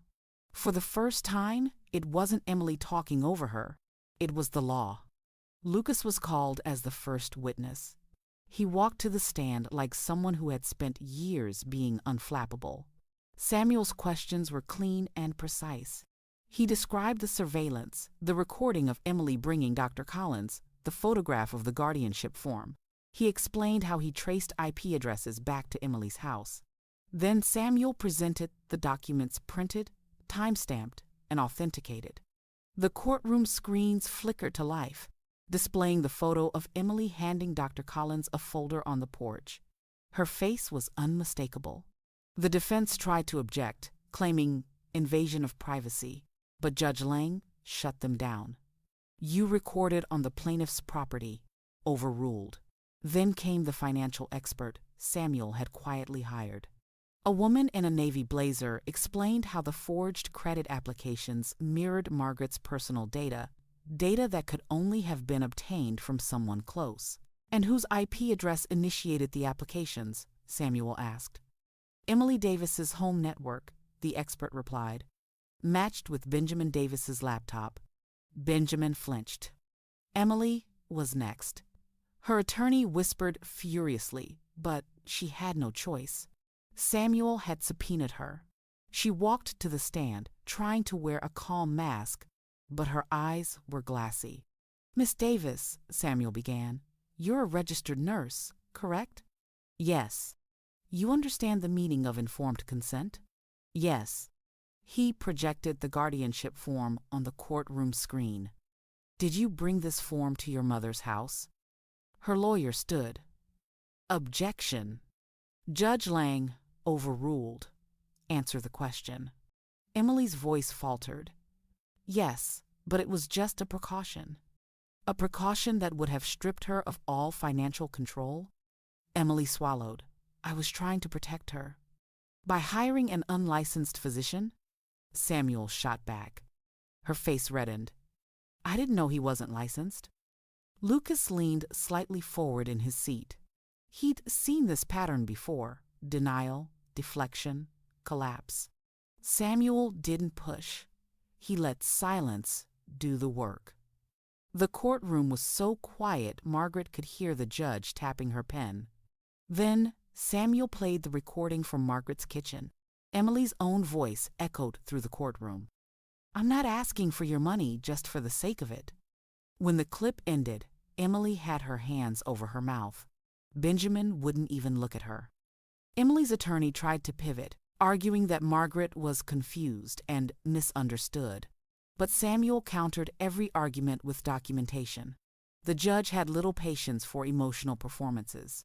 [SPEAKER 1] For the first time, it wasn't Emily talking over her. It was the law. Lucas was called as the first witness. He walked to the stand like someone who had spent years being unflappable. Samuel's questions were clean and precise. He described the surveillance, the recording of Emily bringing Dr. Collins, the photograph of the guardianship form. He explained how he traced IP addresses back to Emily's house. Then Samuel presented the documents printed, time-stamped, and authenticated. The courtroom screens flickered to life, displaying the photo of Emily handing Dr. Collins a folder on the porch. Her face was unmistakable. The defense tried to object, claiming invasion of privacy, but Judge Lang shut them down. You recorded on the plaintiff's property. Overruled. Then came the financial expert Samuel had quietly hired. A woman in a navy blazer explained how the forged credit applications mirrored Margaret's personal data that could only have been obtained from someone close. And whose IP address initiated the applications? Samuel asked. Emily Davis's home network, the expert replied, matched with Benjamin Davis's laptop. Benjamin flinched. Emily was next. Her attorney whispered furiously, but she had no choice. Samuel had subpoenaed her. She walked to the stand, trying to wear a calm mask, but her eyes were glassy. Miss Davis, Samuel began, you're a registered nurse, correct? Yes. You understand the meaning of informed consent? Yes. He projected the guardianship form on the courtroom screen. Did you bring this form to your mother's house? Her lawyer stood. Objection. Judge Lang overruled. Answer the question. Emily's voice faltered. Yes, but it was just a precaution. A precaution that would have stripped her of all financial control? Emily swallowed. I was trying to protect her. By hiring an unlicensed physician? Samuel shot back. Her face reddened. I didn't know he wasn't licensed. Lucas leaned slightly forward in his seat. He'd seen this pattern before: denial, deflection, collapse. Samuel didn't push. He let silence do the work. The courtroom was so quiet Margaret could hear the judge tapping her pen. Then Samuel played the recording from Margaret's kitchen. Emily's own voice echoed through the courtroom. I'm not asking for your money just for the sake of it. When the clip ended, Emily had her hands over her mouth. Benjamin wouldn't even look at her. Emily's attorney tried to pivot, arguing that Margaret was confused and misunderstood. But Samuel countered every argument with documentation. The judge had little patience for emotional performances.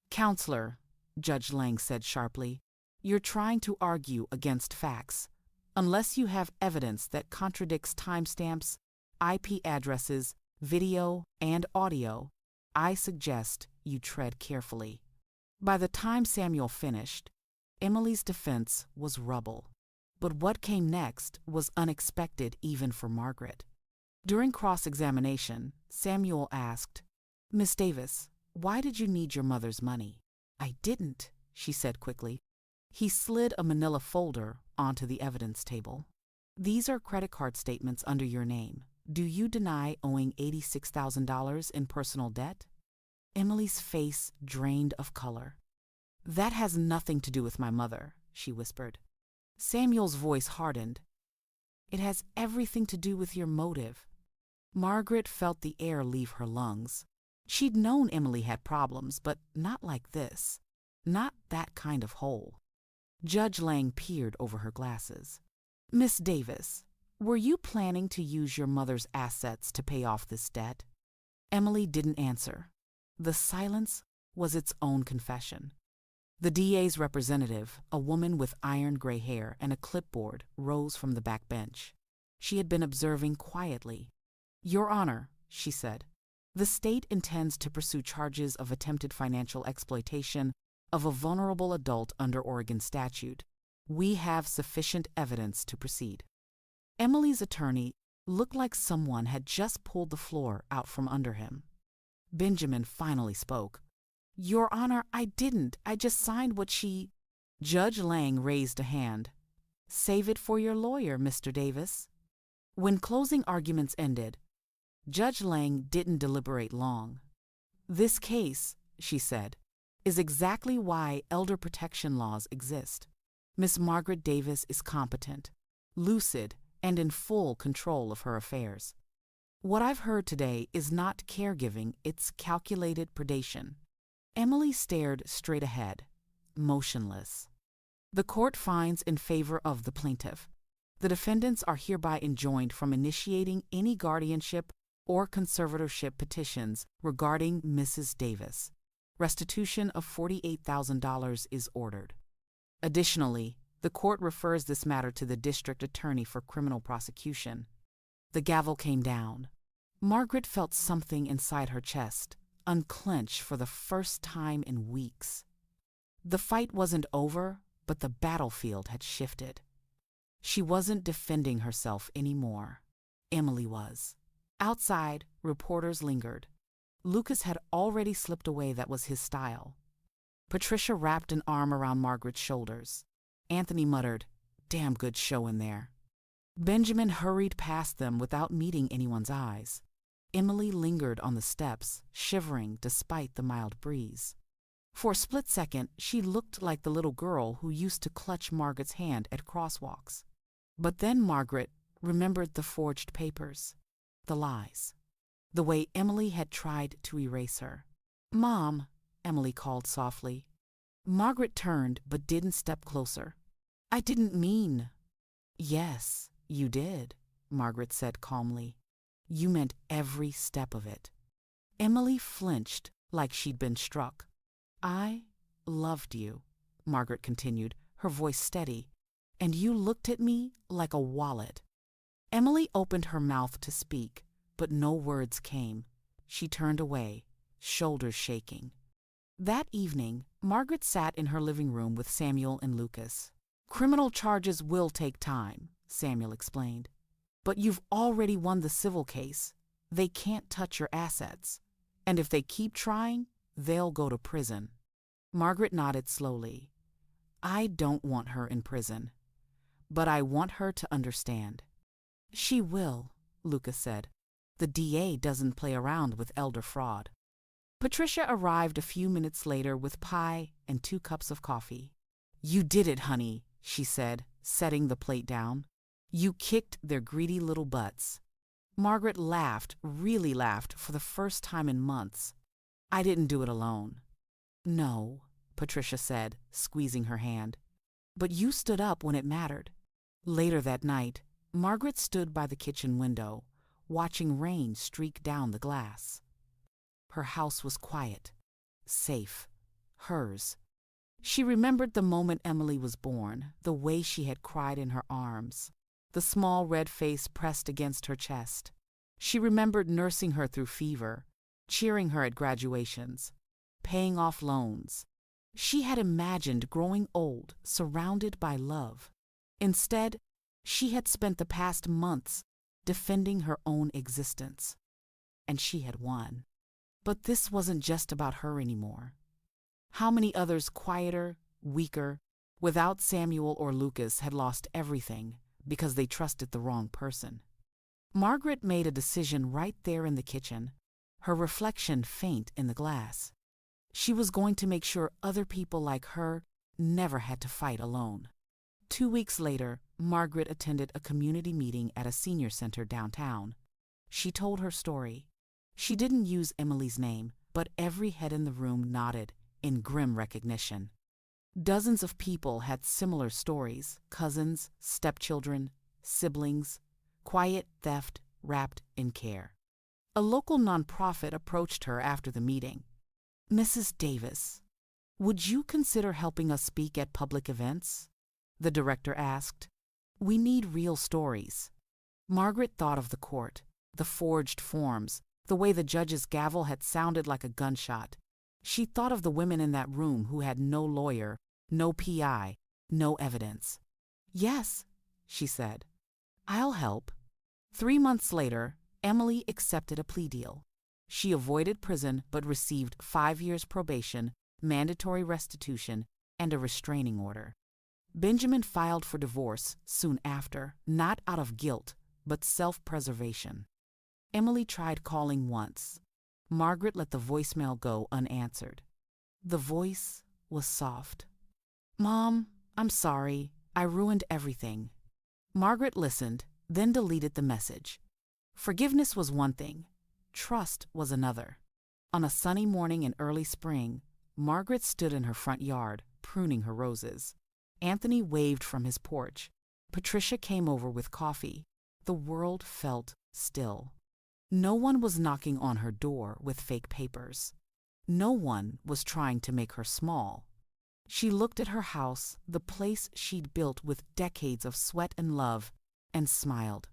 [SPEAKER 1] Counselor, Judge Lang said sharply, you're trying to argue against facts. Unless you have evidence that contradicts timestamps, IP addresses, video, and audio, I suggest you tread carefully. By the time Samuel finished, Emily's defense was rubble. But what came next was unexpected even for Margaret. During cross-examination, Samuel asked, Miss Davis, why did you need your mother's money? I didn't, she said quickly. He slid a manila folder onto the evidence table. These are credit card statements under your name. Do you deny owing $86,000 in personal debt? Emily's face drained of color. That has nothing to do with my mother, she whispered. Samuel's voice hardened. It has everything to do with your motive. Margaret felt the air leave her lungs. She'd known Emily had problems, but not like this. Not that kind of hole. Judge Lang peered over her glasses. Miss Davis, were you planning to use your mother's assets to pay off this debt? Emily didn't answer. The silence was its own confession. The DA's representative, a woman with iron gray hair and a clipboard, rose from the back bench. She had been observing quietly. Your Honor, she said, the state intends to pursue charges of attempted financial exploitation of a vulnerable adult under Oregon statute. We have sufficient evidence to proceed. Emily's attorney looked like someone had just pulled the floor out from under him. Benjamin finally spoke. Your Honor, I didn't. I just signed what she... Judge Lang raised a hand. Save it for your lawyer, Mr. Davis. When closing arguments ended, Judge Lang didn't deliberate long. This case, she said, is exactly why elder protection laws exist. Miss Margaret Davis is competent, lucid, and in full control of her affairs. What I've heard today is not caregiving, it's calculated predation. Emily stared straight ahead, motionless. The court finds in favor of the plaintiff. The defendants are hereby enjoined from initiating any guardianship or conservatorship petitions regarding Mrs. Davis. Restitution of $48,000 is ordered. Additionally, the court refers this matter to the district attorney for criminal prosecution. The gavel came down. Margaret felt something inside her chest unclench for the first time in weeks. The fight wasn't over, but the battlefield had shifted. She wasn't defending herself anymore. Emily was. Outside, reporters lingered. Lucas had already slipped away. That was his style. Patricia wrapped an arm around Margaret's shoulders. Anthony muttered, "Damn good show in there." Benjamin hurried past them without meeting anyone's eyes. Emily lingered on the steps, shivering despite the mild breeze. For a split second, she looked like the little girl who used to clutch Margaret's hand at crosswalks. But then Margaret remembered the forged papers, the lies, the way Emily had tried to erase her. "Mom," Emily called softly. Margaret turned but didn't step closer. "I didn't mean." "Yes, you did," Margaret said calmly. "You meant every step of it." Emily flinched like she'd been struck. "I loved you," Margaret continued, her voice steady, "and you looked at me like a wallet." Emily opened her mouth to speak, but no words came. She turned away, shoulders shaking. That evening, Margaret sat in her living room with Samuel and Lucas. "Criminal charges will take time," Samuel explained. "But you've already won the civil case. They can't touch your assets. And if they keep trying, they'll go to prison." Margaret nodded slowly. "I don't want her in prison. But I want her to understand." "She will," Lucas said. "The DA doesn't play around with elder fraud." Patricia arrived a few minutes later with pie and 2 cups of coffee. "You did it, honey," she said, setting the plate down. "You kicked their greedy little butts." Margaret laughed, really laughed, for the first time in months. "I didn't do it alone." "No," Patricia said, squeezing her hand. "But you stood up when it mattered." Later that night, Margaret stood by the kitchen window, watching rain streak down the glass. Her house was quiet, safe, hers. She remembered the moment Emily was born, the way she had cried in her arms, the small red face pressed against her chest. She remembered nursing her through fever, cheering her at graduations, paying off loans. She had imagined growing old, surrounded by love. Instead, she had spent the past months defending her own existence. And she had won. But this wasn't just about her anymore. How many others quieter, weaker, without Samuel or Lucas had lost everything because they trusted the wrong person? Margaret made a decision right there in the kitchen, her reflection faint in the glass. She was going to make sure other people like her never had to fight alone. 2 weeks later, Margaret attended a community meeting at a senior center downtown. She told her story. She didn't use Emily's name, but every head in the room nodded in grim recognition. Dozens of people had similar stories: cousins, stepchildren, siblings, quiet theft wrapped in care. A local nonprofit approached her after the meeting. "Mrs. Davis, would you consider helping us speak at public events?" the director asked. "We need real stories." Margaret thought of the court, the forged forms, the way the judge's gavel had sounded like a gunshot. She thought of the women in that room who had no lawyer, no PI, no evidence. "Yes," she said. "I'll help." 3 months later, Emily accepted a plea deal. She avoided prison but received 5 years probation, mandatory restitution, and a restraining order. Benjamin filed for divorce soon after, not out of guilt, but self-preservation. Emily tried calling once. Margaret let the voicemail go unanswered. The voice was soft. "Mom, I'm sorry. I ruined everything." Margaret listened, then deleted the message. Forgiveness was one thing. Trust was another. On a sunny morning in early spring, Margaret stood in her front yard, pruning her roses. Anthony waved from his porch. Patricia came over with coffee. The world felt still. No one was knocking on her door with fake papers. No one was trying to make her small. She looked at her house, the place she'd built with decades of sweat and love, and smiled.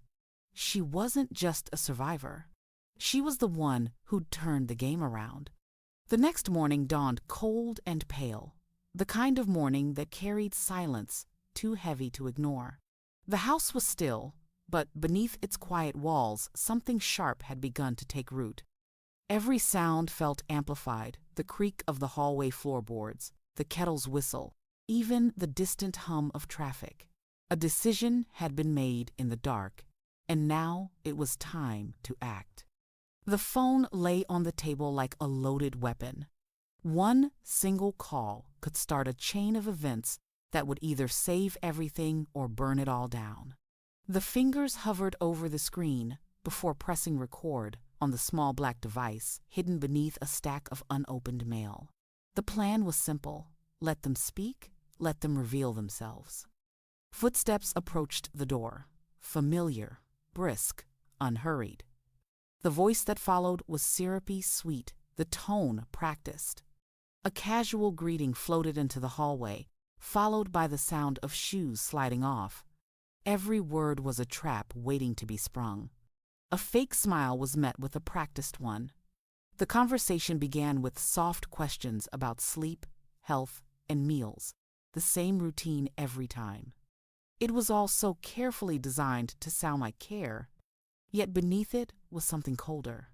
[SPEAKER 1] She wasn't just a survivor. She was the one who'd turned the game around. The next morning dawned cold and pale, the kind of morning that carried silence too heavy to ignore. The house was still, but beneath its quiet walls, something sharp had begun to take root. Every sound felt amplified: the creak of the hallway floorboards, the kettle's whistle, even the distant hum of traffic. A decision had been made in the dark, and now it was time to act. The phone lay on the table like a loaded weapon. One single call could start a chain of events that would either save everything or burn it all down. The fingers hovered over the screen before pressing record on the small black device hidden beneath a stack of unopened mail. The plan was simple: let them speak, let them reveal themselves. Footsteps approached the door, familiar, brisk, unhurried. The voice that followed was syrupy sweet, the tone practiced. A casual greeting floated into the hallway, followed by the sound of shoes sliding off. Every word was a trap waiting to be sprung. A fake smile was met with a practiced one. The conversation began with soft questions about sleep, health, and meals, the same routine every time. It was all so carefully designed to sound like care, yet beneath it was something colder.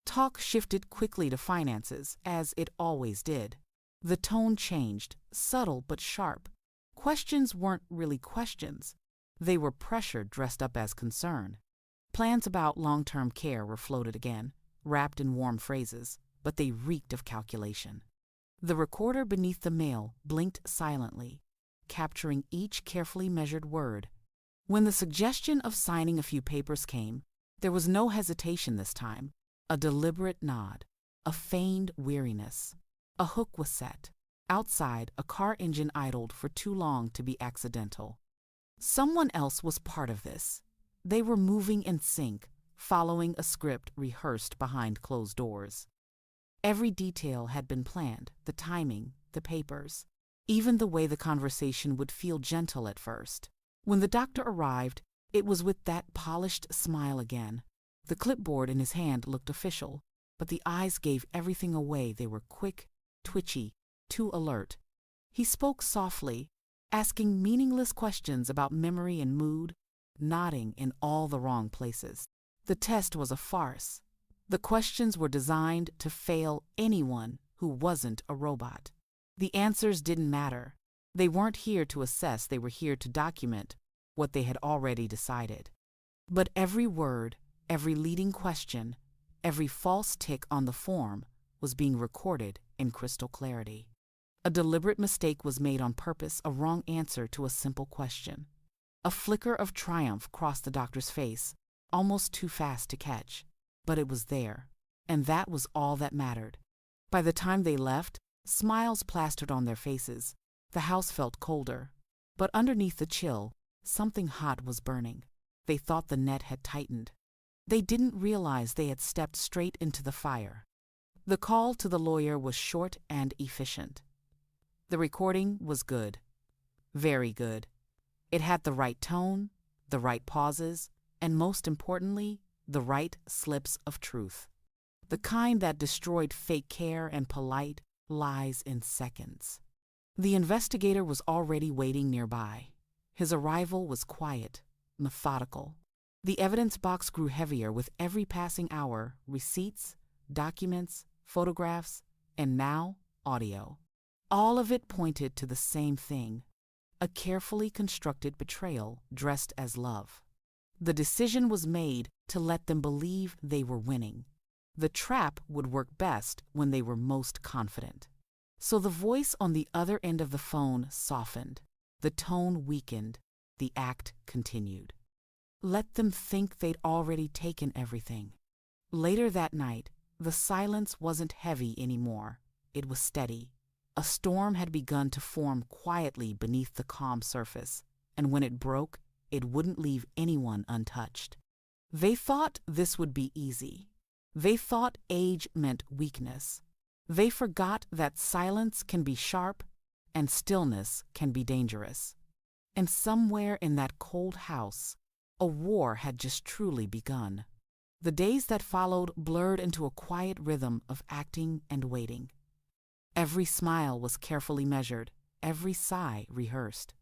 [SPEAKER 1] Talk shifted quickly to finances, as it always did. The tone changed, subtle but sharp. Questions weren't really questions. They were pressure dressed up as concern. Plans about long-term care were floated again, wrapped in warm phrases, but they reeked of calculation. The recorder beneath the mail blinked silently, capturing each carefully measured word. When the suggestion of signing a few papers came, there was no hesitation this time. A deliberate nod, a feigned weariness. A hook was set. Outside, a car engine idled for too long to be accidental. Someone else was part of this. They were moving in sync, following a script rehearsed behind closed doors. Every detail had been planned: the timing, the papers, even the way the conversation would feel gentle at first. When the doctor arrived, it was with that polished smile again. The clipboard in his hand looked official, but the eyes gave everything away. They were quick, twitchy, too alert. He spoke softly, asking meaningless questions about memory and mood, nodding in all the wrong places. The test was a farce. The questions were designed to fail anyone who wasn't a robot. The answers didn't matter. They weren't here to assess, they were here to document what they had already decided. But every word, every leading question, every false tick on the form was being recorded in crystal clarity. A deliberate mistake was made on purpose, a wrong answer to a simple question. A flicker of triumph crossed the doctor's face, almost too fast to catch. But it was there, and that was all that mattered. By the time they left, smiles plastered on their faces. The house felt colder, but underneath the chill, something hot was burning. They thought the net had tightened. They didn't realize they had stepped straight into the fire. The call to the lawyer was short and efficient. The recording was good. Very good. It had the right tone, the right pauses, and most importantly, the right slips of truth. The kind that destroyed fake care and polite lies in seconds. The investigator was already waiting nearby. His arrival was quiet, methodical. The evidence box grew heavier with every passing hour: receipts, documents, photographs, and now audio. All of it pointed to the same thing: a carefully constructed betrayal dressed as love. The decision was made to let them believe they were winning. The trap would work best when they were most confident. So the voice on the other end of the phone softened. The tone weakened. The act continued. Let them think they'd already taken everything. Later that night, the silence wasn't heavy anymore. It was steady. A storm had begun to form quietly beneath the calm surface, and when it broke, it wouldn't leave anyone untouched. They thought this would be easy. They thought age meant weakness. They forgot that silence can be sharp and stillness can be dangerous. And somewhere in that cold house, a war had just truly begun. The days that followed blurred into a quiet rhythm of acting and waiting. Every smile was carefully measured, every sigh rehearsed.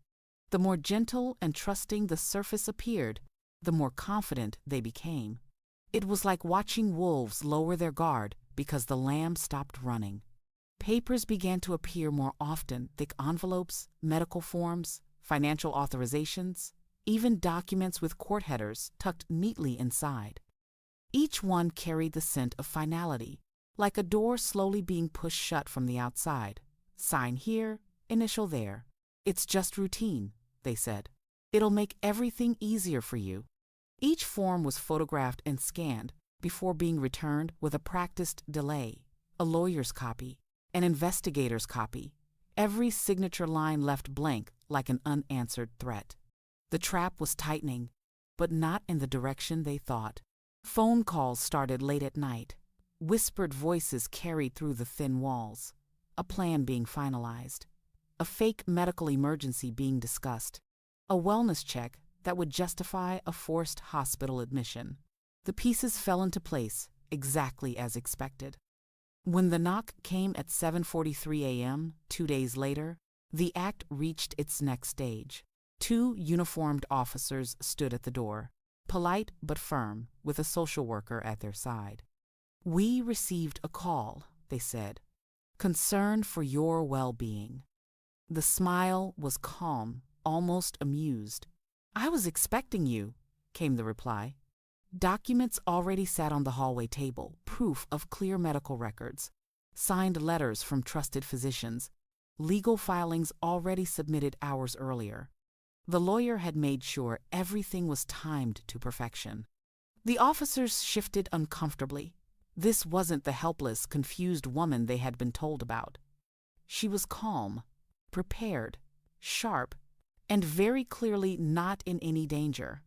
[SPEAKER 1] The more gentle and trusting the surface appeared, the more confident they became. It was like watching wolves lower their guard because the lamb stopped running. Papers began to appear more often: thick envelopes, medical forms, financial authorizations, even documents with court headers tucked neatly inside. Each one carried the scent of finality, like a door slowly being pushed shut from the outside. Sign here, initial there. It's just routine, they said. It'll make everything easier for you. Each form was photographed and scanned before being returned with a practiced delay: a lawyer's copy, an investigator's copy, every signature line left blank like an unanswered threat. The trap was tightening, but not in the direction they thought. Phone calls started late at night. Whispered voices carried through the thin walls. A plan being finalized. A fake medical emergency being discussed. A wellness check that would justify a forced hospital admission. The pieces fell into place, exactly as expected. When the knock came at 7:43 a.m., 2 days later, the act reached its next stage. 2 uniformed officers stood at the door, polite but firm, with a social worker at their side. "We received a call," they said, "concerned for your well-being." The smile was calm, almost amused. "I was expecting you," came the reply. Documents already sat on the hallway table, proof of clear medical records, signed letters from trusted physicians, legal filings already submitted hours earlier. The lawyer had made sure everything was timed to perfection. The officers shifted uncomfortably. This wasn't the helpless, confused woman they had been told about. She was calm, prepared, sharp, and very clearly not in any danger.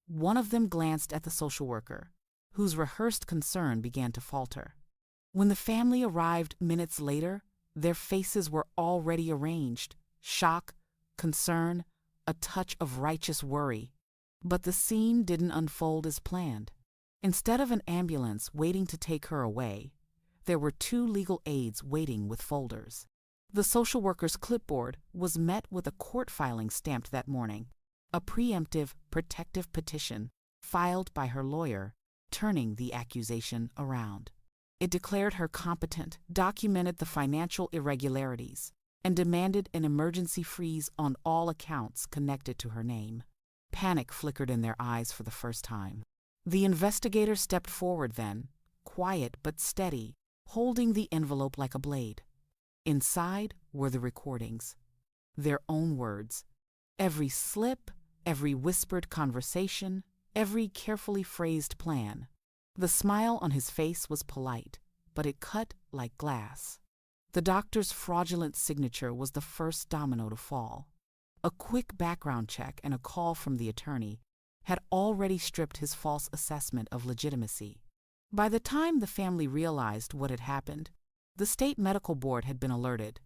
[SPEAKER 1] One of them glanced at the social worker, whose rehearsed concern began to falter. When the family arrived minutes later, their faces were already arranged: shock, concern, a touch of righteous worry. But the scene didn't unfold as planned. Instead of an ambulance waiting to take her away, there were 2 legal aides waiting with folders. The social worker's clipboard was met with a court filing stamped that morning, a preemptive protective petition filed by her lawyer, turning the accusation around. It declared her competent, documented the financial irregularities, and demanded an emergency freeze on all accounts connected to her name. Panic flickered in their eyes for the first time. The investigator stepped forward then, quiet but steady, holding the envelope like a blade. Inside were the recordings, their own words. Every slip, every whispered conversation, every carefully phrased plan. The smile on his face was polite, but it cut like glass. The doctor's fraudulent signature was the first domino to fall. A quick background check and a call from the attorney had already stripped his false assessment of legitimacy. By the time the family realized what had happened, the state medical board had been alerted.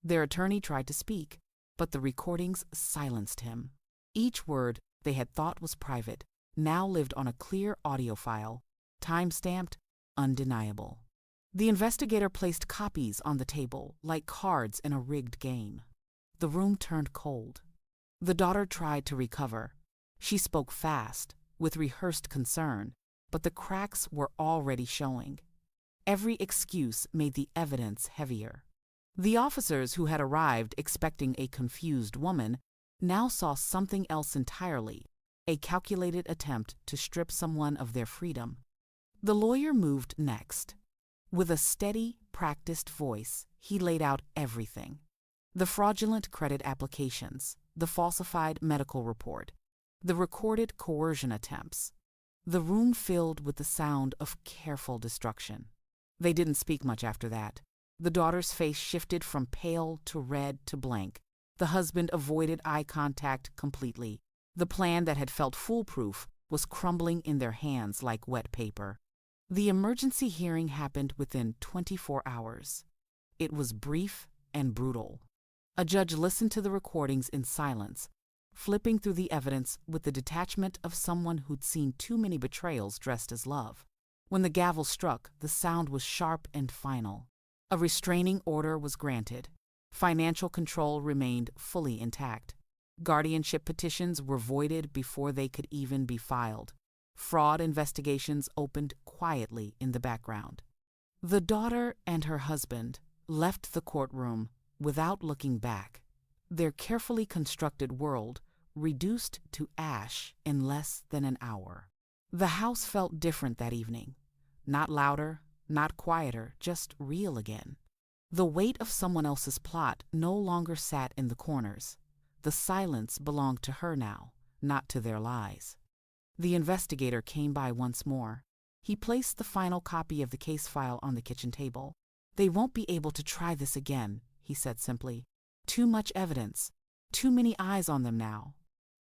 [SPEAKER 1] Their attorney tried to speak, but the recordings silenced him. Each word they had thought was private now lived on a clear audio file, time-stamped, undeniable. The investigator placed copies on the table like cards in a rigged game. The room turned cold. The daughter tried to recover. She spoke fast, with rehearsed concern, but the cracks were already showing. Every excuse made the evidence heavier. The officers who had arrived expecting a confused woman now saw something else entirely, a calculated attempt to strip someone of their freedom. The lawyer moved next. With a steady, practiced voice, he laid out everything. The fraudulent credit applications, the falsified medical report, the recorded coercion attempts. The room filled with the sound of careful destruction. They didn't speak much after that. The daughter's face shifted from pale to red to blank. The husband avoided eye contact completely. The plan that had felt foolproof was crumbling in their hands like wet paper. The emergency hearing happened within 24 hours. It was brief and brutal. A judge listened to the recordings in silence, flipping through the evidence with the detachment of someone who'd seen too many betrayals dressed as love. When the gavel struck, the sound was sharp and final. A restraining order was granted. Financial control remained fully intact. Guardianship petitions were voided before they could even be filed. Fraud investigations opened quietly in the background. The daughter and her husband left the courtroom without looking back, their carefully constructed world reduced to ash in less than an hour. The house felt different that evening. Not louder, not quieter, just real again. The weight of someone else's plot no longer sat in the corners. The silence belonged to her now, not to their lies. The investigator came by once more. He placed the final copy of the case file on the kitchen table. "They won't be able to try this again," he said simply. "Too much evidence. Too many eyes on them now."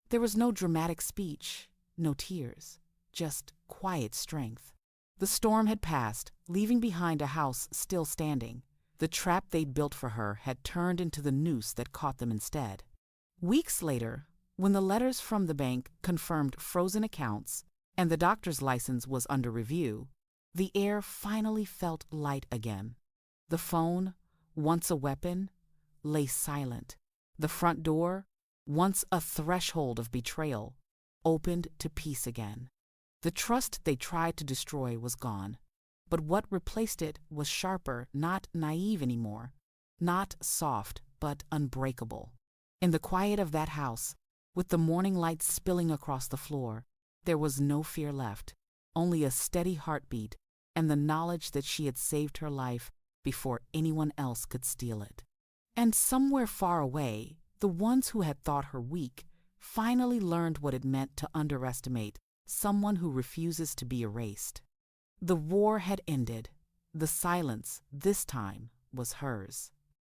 [SPEAKER 1] There was no dramatic speech, no tears, just quiet strength. The storm had passed, leaving behind a house still standing. The trap they'd built for her had turned into the noose that caught them instead. Weeks later, when the letters from the bank confirmed frozen accounts and the doctor's license was under review, the air finally felt light again. The phone, once a weapon, lay silent. The front door, once a threshold of betrayal, opened to peace again. The trust they tried to destroy was gone, but what replaced it was sharper, not naive anymore, not soft, but unbreakable. In the quiet of that house, with the morning light spilling across the floor, there was no fear left, only a steady heartbeat and the knowledge that she had saved her life before anyone else could steal it. And somewhere far away, the ones who had thought her weak finally learned what it meant to underestimate someone who refuses to be erased. The war had ended. The silence, this time, was hers.